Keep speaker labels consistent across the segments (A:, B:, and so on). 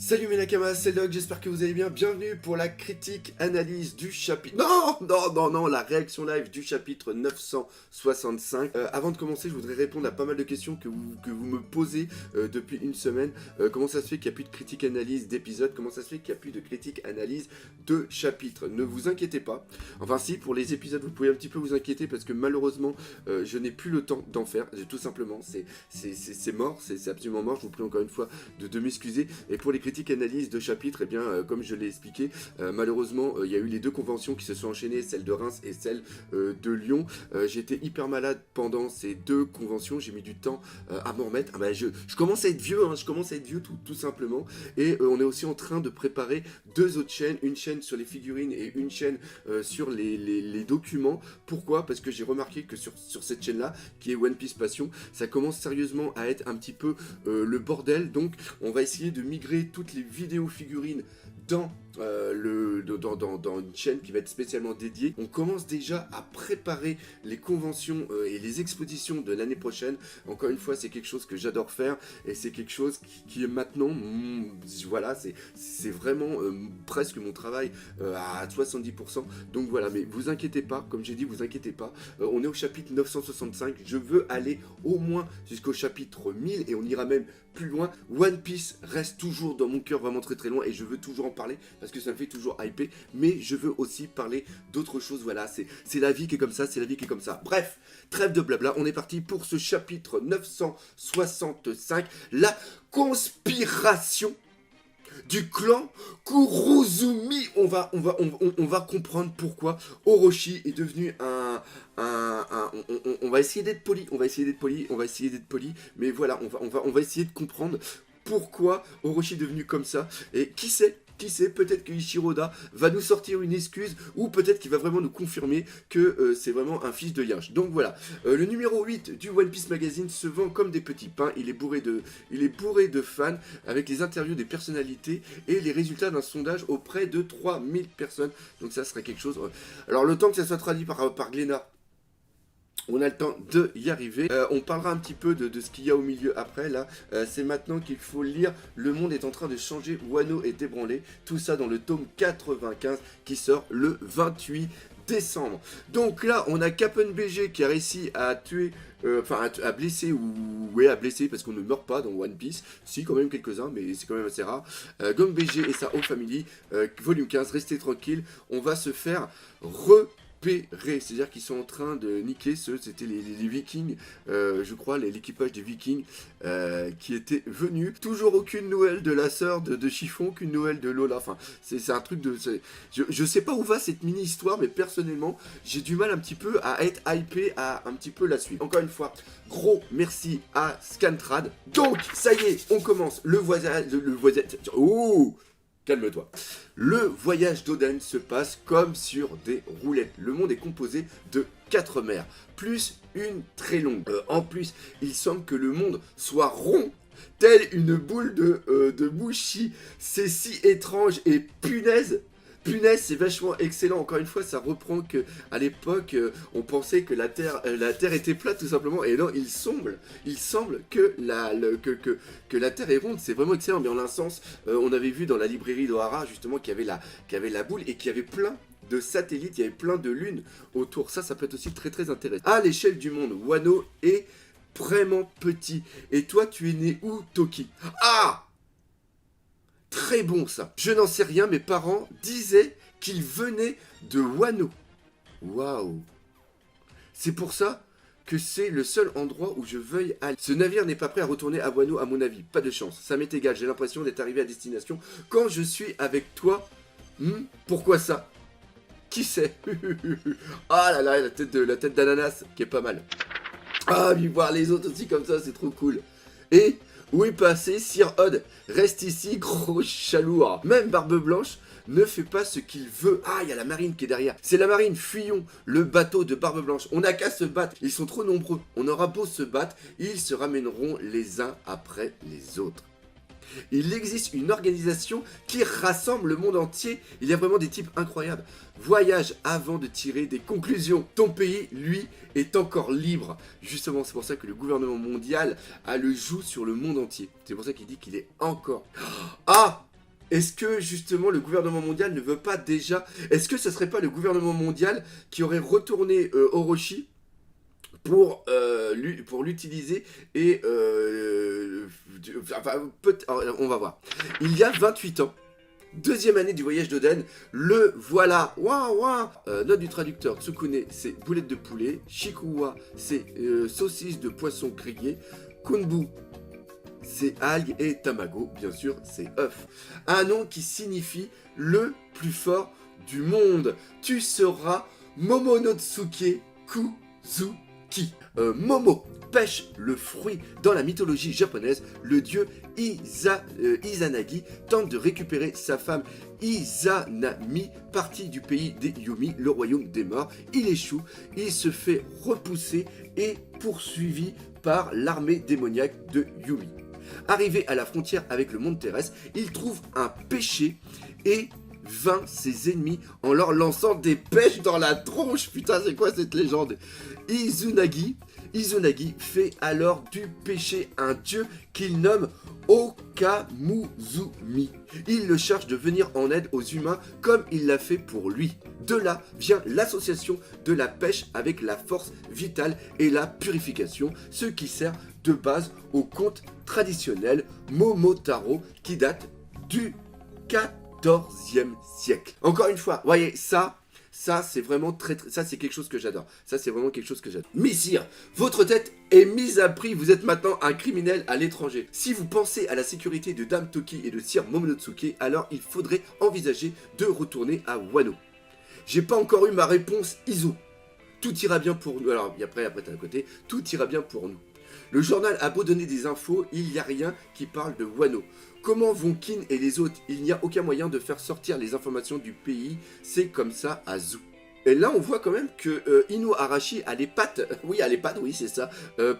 A: Salut mes nakamas, c'est Doc, j'espère que vous allez bien. Bienvenue pour la critique analyse du chapitre... Non, la réaction live du chapitre 965. Avant de commencer, je voudrais répondre à pas mal de questions que vous me posez depuis une semaine. Comment ça se fait qu'il n'y a plus de critique analyse d'épisode? Comment ça se fait qu'il n'y a plus de critique analyse de chapitres? Ne vous inquiétez pas. Enfin si, pour les épisodes, vous pouvez un petit peu vous inquiéter parce que malheureusement, je n'ai plus le temps d'en faire. Tout simplement, c'est mort, c'est absolument mort. Je vous prie encore une fois de m'excuser. Et pour les critiques analyse de chapitres, eh bien, comme je l'ai expliqué, malheureusement, il y a eu les deux conventions qui se sont enchaînées, celle de Reims et celle de Lyon. J'étais hyper malade pendant ces deux conventions, j'ai mis du temps à m'en remettre. Je commence à être vieux, je commence à être vieux tout simplement. Et on est aussi en train de préparer deux autres chaînes, une chaîne sur les figurines et une chaîne sur les documents. Pourquoi? Parce que j'ai remarqué que sur cette chaîne-là, qui est One Piece Passion, ça commence sérieusement à être un petit peu le bordel. Donc on va essayer de migrer toutes les vidéos figurines dans une chaîne qui va être spécialement dédiée. On commence déjà à préparer les conventions et les expositions de l'année prochaine. Encore une fois, c'est quelque chose que j'adore faire et c'est quelque chose qui est maintenant, voilà, c'est vraiment presque mon travail à 70%. Donc voilà, mais vous inquiétez pas, comme j'ai dit, vous inquiétez pas. On est au chapitre 965, je veux aller au moins jusqu'au chapitre 1000 et on ira même plus loin. One Piece reste toujours dans mon cœur vraiment très loin et je veux toujours en parler parce que ça me fait toujours hyper, mais je veux aussi parler d'autres choses. Voilà, c'est la vie qui est comme ça, c'est la vie qui est comme ça. Bref, trêve de blabla, on est parti pour ce chapitre 965, la conspiration du clan Kurozumi. On va comprendre pourquoi Orochi est devenu on va essayer d'être poli, mais voilà, on va essayer de comprendre pourquoi Orochi est devenu comme ça, et qui sait, peut-être que Ishiroda va nous sortir une excuse, ou peut-être qu'il va vraiment nous confirmer que c'est vraiment un fils de Yinch. Donc voilà, le numéro 8 du One Piece Magazine se vend comme des petits pains, il est bourré de fans, avec les interviews des personnalités, et les résultats d'un sondage auprès de 3000 personnes, donc ça serait quelque chose. Alors le temps que ça soit traduit par Glénat, on a le temps de y arriver. On parlera un petit peu de ce qu'il y a au milieu après. Là, c'est maintenant qu'il faut lire. Le monde est en train de changer. Wano est ébranlé. Tout ça dans le tome 95 qui sort le 28 décembre. Donc là, on a Cap'n BG qui a réussi à tuer... à blesser à blesser parce qu'on ne meurt pas dans One Piece. Si, quand même quelques-uns, mais c'est quand même assez rare. Gong BG et sa Whole Family, volume 15, restez tranquille. On va se faire c'est-à-dire qu'ils sont en train de niquer c'était les Vikings, je crois, l'équipage des Vikings qui était venu. Toujours aucune nouvelle de la sœur de Chiffon, aucune nouvelle de Lola. Enfin, c'est un truc de... Je sais pas où va cette mini-histoire, mais personnellement, j'ai du mal un petit peu à être hypé, à un petit peu la suivre. Encore une fois, gros merci à Scantrad. Donc, ça y est, on commence le voyage... Ouh, calme-toi. Le voyage d'Oden se passe comme sur des roulettes. Le monde est composé de 4 mers, plus une très longue. En plus, il semble que le monde soit rond, telle une boule de Mushi. C'est si étrange et punaise, c'est vachement excellent. Encore une fois, ça reprend que à l'époque, on pensait que la Terre était plate tout simplement. Et non, il semble que la Terre est ronde. C'est vraiment excellent. Mais en un sens, on avait vu dans la librairie d'Ohara justement qu'il y avait la boule et qu'il y avait plein de satellites, il y avait plein de lunes autour. Ça peut être aussi très intéressant. À l'échelle du monde, Wano est vraiment petit. Et toi, tu es né où, Toki? Ah! Très bon ça. Je n'en sais rien, mes parents disaient qu'ils venaient de Wano. Waouh. C'est pour ça que c'est le seul endroit où je veuille aller. Ce navire n'est pas prêt à retourner à Wano à mon avis. Pas de chance. Ça m'est égal. J'ai l'impression d'être arrivé à destination quand je suis avec toi. Pourquoi ça? Qui sait? Ah là là, la tête d'ananas qui est pas mal. Ah, puis voir les autres aussi comme ça, c'est trop cool. Et... où est passé Sir Odd? Reste ici, gros chalour. Même Barbe Blanche ne fait pas ce qu'il veut. Ah, il y a la marine qui est derrière. C'est la marine, fuyons le bateau de Barbe Blanche. On n'a qu'à se battre. Ils sont trop nombreux. On aura beau se battre, ils se ramèneront les uns après les autres. Il existe une organisation qui rassemble le monde entier. Il y a vraiment des types incroyables. Voyage avant de tirer des conclusions. Ton pays, lui, est encore libre. Justement, c'est pour ça que le gouvernement mondial a le joug sur le monde entier. C'est pour ça qu'il dit qu'il est encore... Ah! Est-ce que justement le gouvernement mondial ne veut pas déjà... Est-ce que ce serait pas le gouvernement mondial qui aurait retourné Orochi pour l'utiliser et... on va voir. Il y a 28 ans, deuxième année du voyage d'Oden, le voilà. Waouh, waouh. Note du traducteur, Tsukune, c'est boulette de poulet. Shikuwa, c'est saucisse de poisson grillé. Kunbu, c'est algues. Et tamago, bien sûr, c'est œuf. Un nom qui signifie le plus fort du monde. Tu seras Momonotsuke Kuzuki. Momo pêche le fruit. Dans la mythologie japonaise, le dieu Izanagi tente de récupérer sa femme Izanami, partie du pays des Yumi, le royaume des morts. Il échoue, il se fait repousser et poursuivi par l'armée démoniaque de Yumi. Arrivé à la frontière avec le monde terrestre, il trouve un péché et vainc ses ennemis en leur lançant des pêches dans la tronche. Putain, c'est quoi cette légende? Izunagi fait alors du péché un dieu qu'il nomme Okamuzumi. Il le charge de venir en aide aux humains comme il l'a fait pour lui. De là vient l'association de la pêche avec la force vitale et la purification, ce qui sert de base au conte traditionnel Momotaro qui date du 14e siècle. Encore une fois, voyez, ça c'est vraiment ça c'est quelque chose que j'adore. Ça c'est vraiment quelque chose que j'adore. Messire, votre tête est mise à prix. Vous êtes maintenant un criminel à l'étranger. Si vous pensez à la sécurité de Dame Toki et de Sir Momonotsuke, alors il faudrait envisager de retourner à Wano. J'ai pas encore eu ma réponse, Izo. Tout ira bien pour nous. Alors après t'as un côté, tout ira bien pour nous. Le journal a beau donner des infos, il n'y a rien qui parle de Wano. Comment vont Kin et les autres? Il n'y a aucun moyen de faire sortir les informations du pays. C'est comme ça à Zou. Et là, on voit quand même que Ino Arashi a les pattes, oui, c'est ça,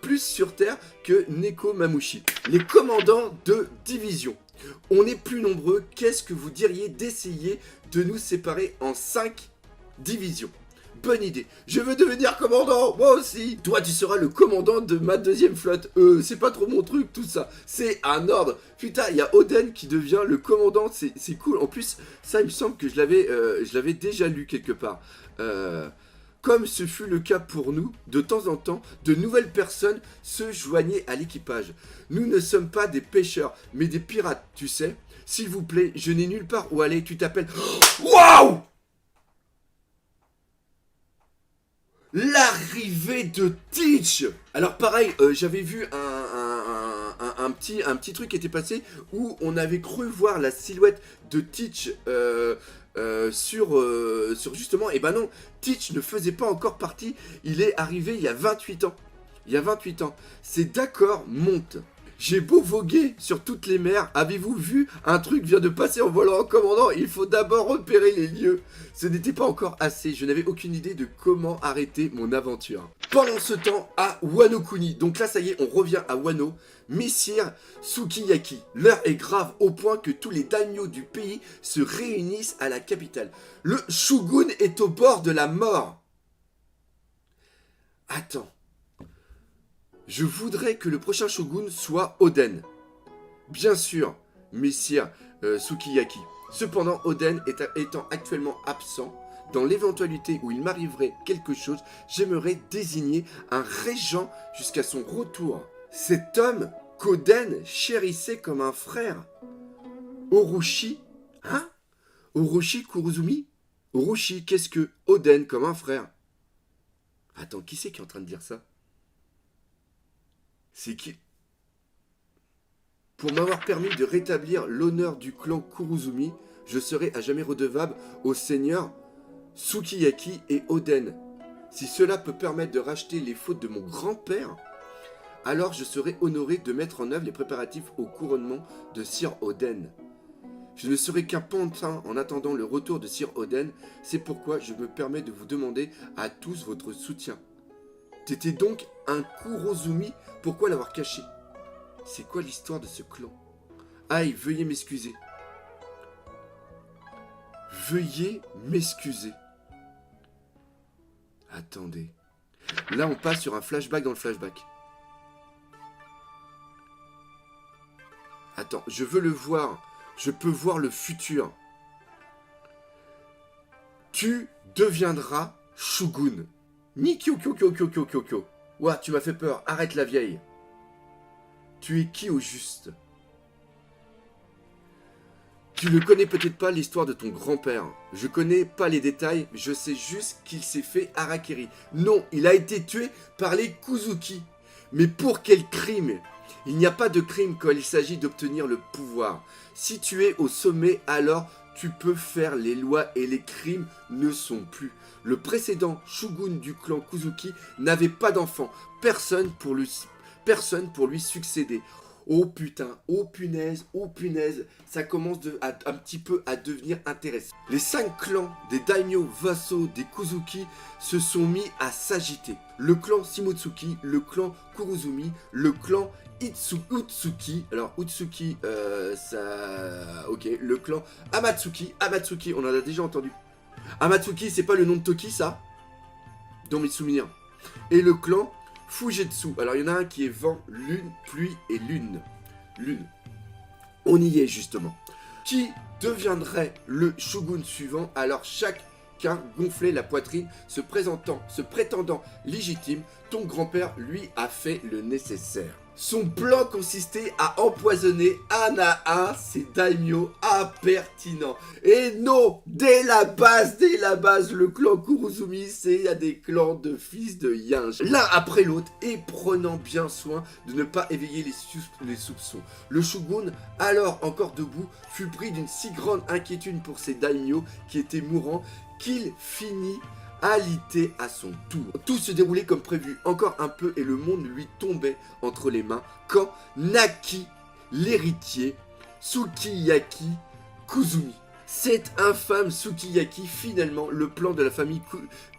A: plus sur Terre que Neko Mamushi. Les commandants de division. On est plus nombreux. Qu'est-ce que vous diriez d'essayer de nous séparer en 5 divisions? Bonne idée. Je veux devenir commandant, moi aussi. Toi, tu seras le commandant de ma deuxième flotte. C'est pas trop mon truc, tout ça. C'est un ordre. Putain, il y a Oden qui devient le commandant. C'est cool. En plus, ça, il me semble que je l'avais déjà lu quelque part. Comme ce fut le cas pour nous, de temps en temps, de nouvelles personnes se joignaient à l'équipage. Nous ne sommes pas des pêcheurs, mais des pirates, tu sais. S'il vous plaît, je n'ai nulle part où aller. Tu t'appelles... Waouh! L'arrivée de Teach. Alors pareil, j'avais vu un petit truc qui était passé où on avait cru voir la silhouette de Teach sur justement, et ben non, Teach ne faisait pas encore partie, il est arrivé il y a 28 ans. Il y a 28 ans. C'est d'accord, monte. J'ai beau voguer sur toutes les mers, avez-vous vu? Un truc vient de passer en volant en commandant, il faut d'abord repérer les lieux. Ce n'était pas encore assez, je n'avais aucune idée de comment arrêter mon aventure. Pendant ce temps, à Wano Kuni, donc là ça y est, on revient à Wano, Messire Sukiyaki. L'heure est grave au point que tous les daimyos du pays se réunissent à la capitale. Le shogun est au bord de la mort. Attends. Je voudrais que le prochain shogun soit Oden. Bien sûr, Messire Sukiyaki. Cependant, Oden étant actuellement absent, dans l'éventualité où il m'arriverait quelque chose, j'aimerais désigner un régent jusqu'à son retour. Cet homme qu'Oden chérissait comme un frère. Orochi. Hein? Orochi Kuruzumi? Orochi, qu'est-ce que Oden comme un frère? Attends, qui c'est qui est en train de dire ça? C'est qui? Pour m'avoir permis de rétablir l'honneur du clan Kuruzumi, je serai à jamais redevable aux seigneurs Sukiyaki et Oden. Si cela peut permettre de racheter les fautes de mon grand-père, alors je serai honoré de mettre en œuvre les préparatifs au couronnement de Sir Oden. Je ne serai qu'un pantin en attendant le retour de Sir Oden, c'est pourquoi je me permets de vous demander à tous votre soutien. T'étais donc un Kurozumi, pourquoi l'avoir caché? C'est quoi l'histoire de ce clan? Aïe, veuillez m'excuser. Veuillez m'excuser. Attendez. Là, on passe sur un flashback dans le flashback. Attends, je veux le voir. Je peux voir le futur. Tu deviendras Shogun. Nikyo kyo kyo kyo kyo kyo kyo. Ouah, tu m'as fait peur. Arrête la vieille. Tu es qui au juste? Tu ne connais peut-être pas l'histoire de ton grand-père. Je connais pas les détails, mais je sais juste qu'il s'est fait harakiri. Non, il a été tué par les Kuzuki. Mais pour quel crime? Il n'y a pas de crime quand il s'agit d'obtenir le pouvoir. Si tu es au sommet, alors tu peux faire les lois et les crimes ne sont plus. Le précédent shogun du clan Kuzuki n'avait pas d'enfant. Personne pour lui succéder. Oh putain, oh punaise, ça commence un petit peu à devenir intéressant. Les 5 clans des daimyo vassaux des Kuzuki se sont mis à s'agiter. Le clan Shimotsuki, le clan Kuruzumi, le clan Utsuki, alors Utsuki, ok, le clan Amatsuki, on en a déjà entendu. Amatsuki, c'est pas le nom de Toki, ça? Dans mes souvenirs. Et le clan Fujetsu. Alors, il y en a un qui est vent, lune, pluie et lune. Lune. On y est, justement. Qui deviendrait le shogun suivant? Alors, chacun gonflait la poitrine, se prétendant légitime. Ton grand-père, lui, a fait le nécessaire. Son plan consistait à empoisonner un à un ses daimyo impertinents. Et non, dès la base, le clan Kuruzumi, c'est à des clans de fils de yinches. L'un après l'autre, et prenant bien soin de ne pas éveiller les soupçons. Le shogun, alors encore debout, fut pris d'une si grande inquiétude pour ses daimyo qui étaient mourants qu'il finit alité à son tour. Tout se déroulait comme prévu, encore un peu et le monde lui tombait entre les mains quand naquit l'héritier Sukiyaki Kuzumi. Cet infâme Sukiyaki, finalement, le plan de la famille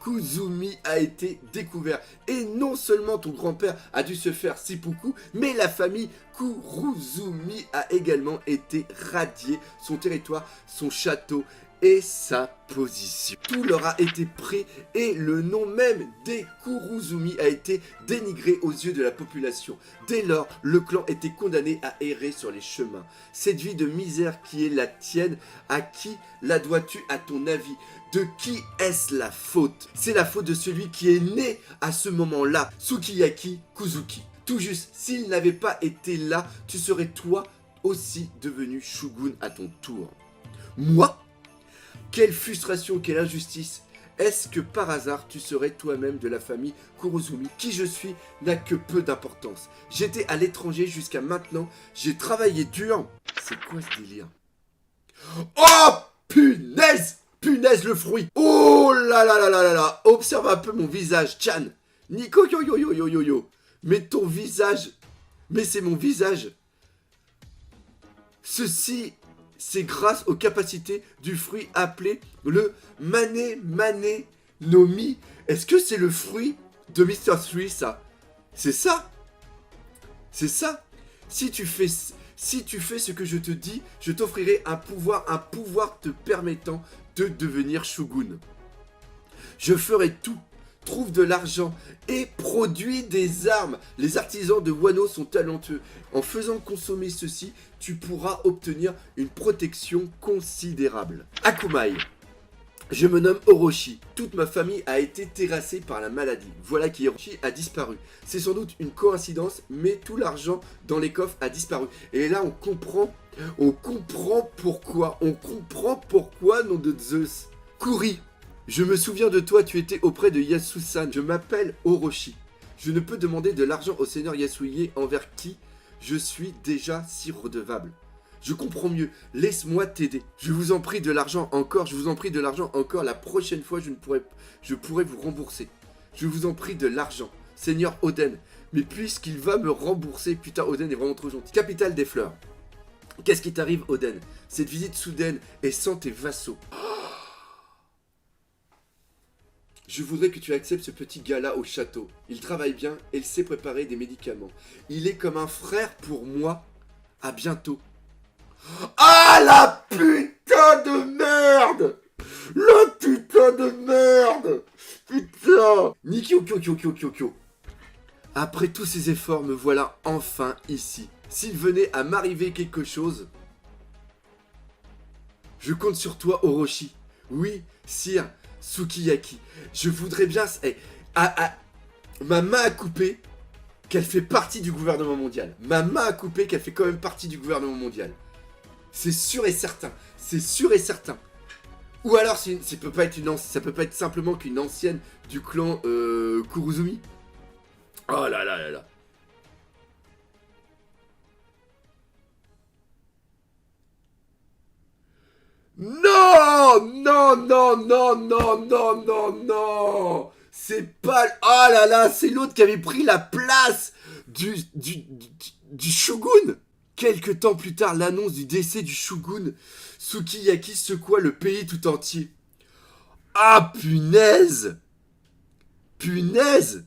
A: Kuzumi a été découvert. Et non seulement ton grand-père a dû se faire seppuku, mais la famille Kuruzumi a également été radiée, son territoire, son château et sa position. Tout leur a été pris et le nom même des Kuruzumi a été dénigré aux yeux de la population. Dès lors, le clan était condamné à errer sur les chemins. Cette vie de misère qui est la tienne, à qui la dois-tu à ton avis? De qui est-ce la faute? C'est la faute de celui qui est né à ce moment-là, Sukiyaki Kuzuki. Tout juste, s'il n'avait pas été là, tu serais toi aussi devenu shogun à ton tour. Moi? Quelle frustration, quelle injustice! Est-ce que par hasard tu serais toi-même de la famille Kuruzumi? Qui je suis n'a que peu d'importance. J'étais à l'étranger jusqu'à maintenant, j'ai travaillé dur. C'est quoi ce délire? Oh punaise! Punaise le fruit! Oh là là là là là là! Observe un peu mon visage, Chan! Nico yo yo yo yo yo yo! Mais ton visage! Mais c'est mon visage! Ceci... c'est grâce aux capacités du fruit appelé le Mane no Mi. Est-ce que c'est le fruit de Mr. 3, ça? C'est ça? C'est ça? Si tu fais ce que je te dis, je t'offrirai un pouvoir te permettant de devenir shogun. Je ferai tout. Trouve de l'argent et produis des armes. Les artisans de Wano sont talentueux. En faisant consommer ceci, tu pourras obtenir une protection considérable. Akumai. Je me nomme Orochi. Toute ma famille a été terrassée par la maladie. Voilà qu'Orochi a disparu. C'est sans doute une coïncidence, mais tout l'argent dans les coffres a disparu. Et là, on comprend pourquoi. On comprend pourquoi, nom de Zeus. Kuri. Je me souviens de toi, tu étais auprès de Yasusan. Je m'appelle Orochi. Je ne peux demander de l'argent au seigneur Yasuie envers qui je suis déjà si redevable. Je comprends mieux, laisse-moi t'aider. Je vous en prie de l'argent encore, la prochaine fois je pourrai vous rembourser. Je vous en prie de l'argent, seigneur Oden. Mais puisqu'il va me rembourser, putain Oden est vraiment trop gentil. Capitale des fleurs. Qu'est-ce qui t'arrive Oden? Cette visite soudaine est sans tes vassaux. Je voudrais que tu acceptes ce petit gars-là au château. Il travaille bien et il sait préparer des médicaments. Il est comme un frère pour moi. À bientôt. Ah la putain de merde! La putain de merde! Putain! Nikyo kyo kyo kyo kyo kyo. Après tous ces efforts, me voilà enfin ici. S'il venait à m'arriver quelque chose... Je compte sur toi, Orochi. Oui, sire, Sukiyaki. Je voudrais bien... ma main à couper qu'elle fait partie du gouvernement mondial. Ma main à couper qu'elle fait quand même partie du gouvernement mondial. C'est sûr et certain. C'est sûr et certain. Ou alors, ça peut pas être simplement qu'une ancienne du clan Kuruzumi. Oh là là là là. Non, non, non, non, non, non, non, non. C'est pas... Oh là là, c'est l'autre qui avait pris la place du shogun. Quelques temps plus tard, l'annonce du décès du shogun Sukiyaki secoua le pays tout entier. Ah, punaise! Punaise!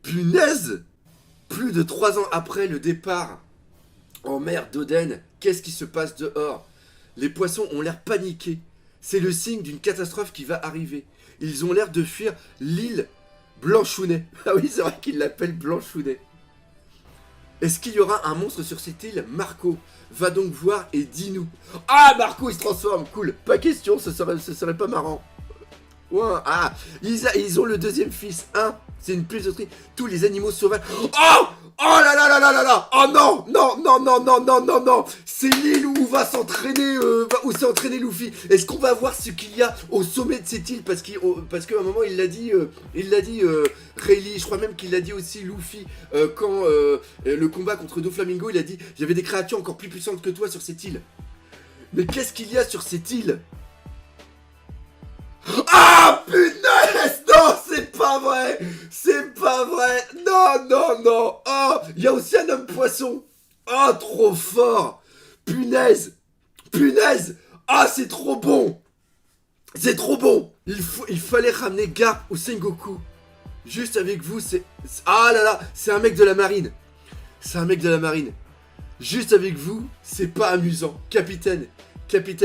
A: Punaise! Plus de 3 ans après le départ en mer d'Oden, qu'est-ce qui se passe dehors? Les poissons ont l'air paniqués. C'est le signe d'une catastrophe qui va arriver. Ils ont l'air de fuir l'île Blanchounet. Ah oui, c'est vrai qu'ils l'appellent Blanchounet. Est-ce qu'il y aura un monstre sur cette île? Marco, va donc voir et dis-nous. Ah, Marco, il se transforme, cool. Pas question, ce serait pas marrant. Ouais, ah, ils ont le deuxième fils, hein. C'est une plaisanterie. Tous les animaux sauvages. Oh! Oh là là là là là là! Oh non! Non, non, non, non, non, non, non! C'est l'île où va s'entraîner où s'est entraîné Luffy. Est-ce qu'on va voir ce qu'il y a au sommet de cette île? Parce qu'à un moment il l'a dit, Rayleigh, je crois même qu'il l'a dit aussi Luffy, quand le combat contre Doflamingo, il a dit il y avait des créatures encore plus puissantes que toi sur cette île. Mais qu'est-ce qu'il y a sur cette île? Ah punaise! Non, c'est pas vrai! C'est pas vrai! Non, non, non! Oh! Il y a aussi un homme poisson! Oh, trop fort! Punaise! Punaise! Ah, c'est trop bon! C'est trop bon! Il fallait ramener Garp au Sengoku. Juste avec vous, c'est... Ah là là! C'est un mec de la marine! C'est un mec de la marine! Juste avec vous, c'est pas amusant. Capitaine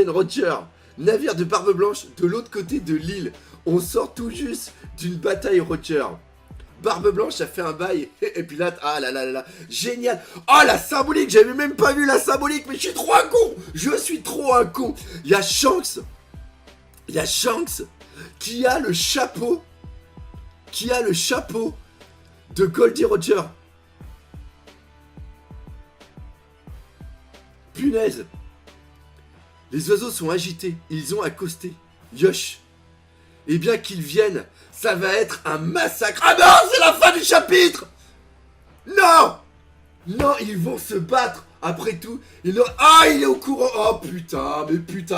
A: Roger, navire de Barbe Blanche de l'autre côté de l'île. On sort tout juste d'une bataille, Roger. Barbe Blanche a fait un bail. Et puis là, ah là là là là. Génial. Oh, la symbolique. J'avais même pas vu la symbolique. Mais je suis trop un con. Je suis trop un con. Il y a Shanks. Qui a le chapeau. De Goldie Roger. Punaise. Les oiseaux sont agités, ils ont accosté. Yosh. Eh bien qu'ils viennent, ça va être un massacre. Ah non, c'est la fin du chapitre. Non. Non, ils vont se battre. Après tout, ah, il est au courant. Oh putain,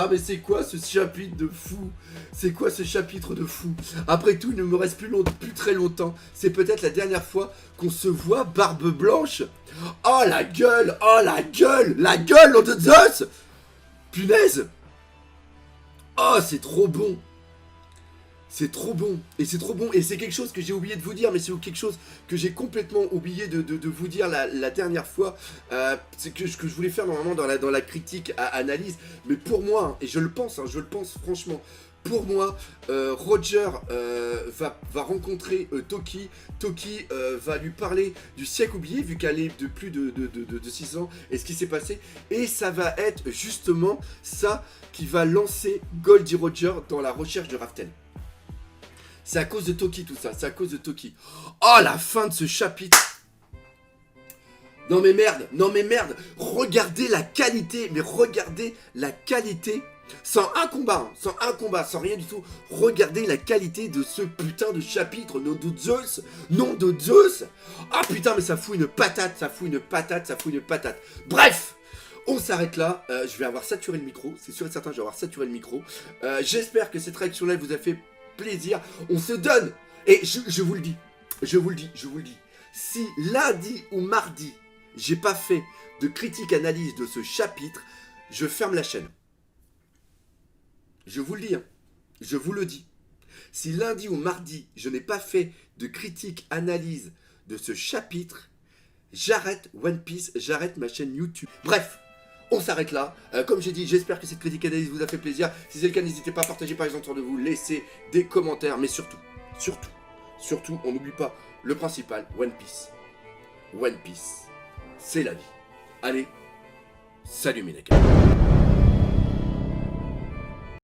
A: mais c'est quoi ce chapitre de fou? C'est quoi ce chapitre de fou? Après tout, il ne me reste plus très longtemps. C'est peut-être la dernière fois qu'on se voit, Barbe Blanche. Oh la gueule, nom de Zeus. Punaise. Oh, c'est trop bon. C'est trop bon. Et c'est quelque chose que j'ai oublié de vous dire, mais c'est quelque chose que j'ai complètement oublié de vous dire la dernière fois. C'est que je voulais faire normalement dans la critique à analyse. Mais pour moi, hein, et je le pense franchement, pour moi, Roger va rencontrer Toki. Toki va lui parler du siècle oublié, vu qu'elle est de plus de 6 ans, et ce qui s'est passé. Et ça va être justement ça qui va lancer Goldie Roger dans la recherche de Raftel. C'est à cause de Toki tout ça, c'est à cause de Toki. Oh, la fin de ce chapitre. Non mais merde, regardez la qualité, sans un combat, sans rien du tout. Regardez la qualité de ce putain de chapitre, nom de Zeus. Ah putain, mais ça fout une patate. Bref, on s'arrête là. Je vais avoir saturé le micro, c'est sûr et certain, je vais avoir saturé le micro. J'espère que cette réaction là vous a fait plaisir. On se donne, et je vous le dis. Si lundi ou mardi, j'ai pas fait de critique analyse de ce chapitre, je ferme la chaîne. Je vous le dis, hein. Je vous le dis. Si lundi ou mardi, je n'ai pas fait de critique analyse de ce chapitre, j'arrête One Piece, j'arrête ma chaîne YouTube. Bref, on s'arrête là. Comme j'ai dit, j'espère que cette critique analyse vous a fait plaisir. Si c'est le cas, n'hésitez pas à partager par exemple autour de vous, laisser des commentaires, mais surtout, on n'oublie pas le principal, One Piece. One Piece, c'est la vie. Allez, salut mes nakams.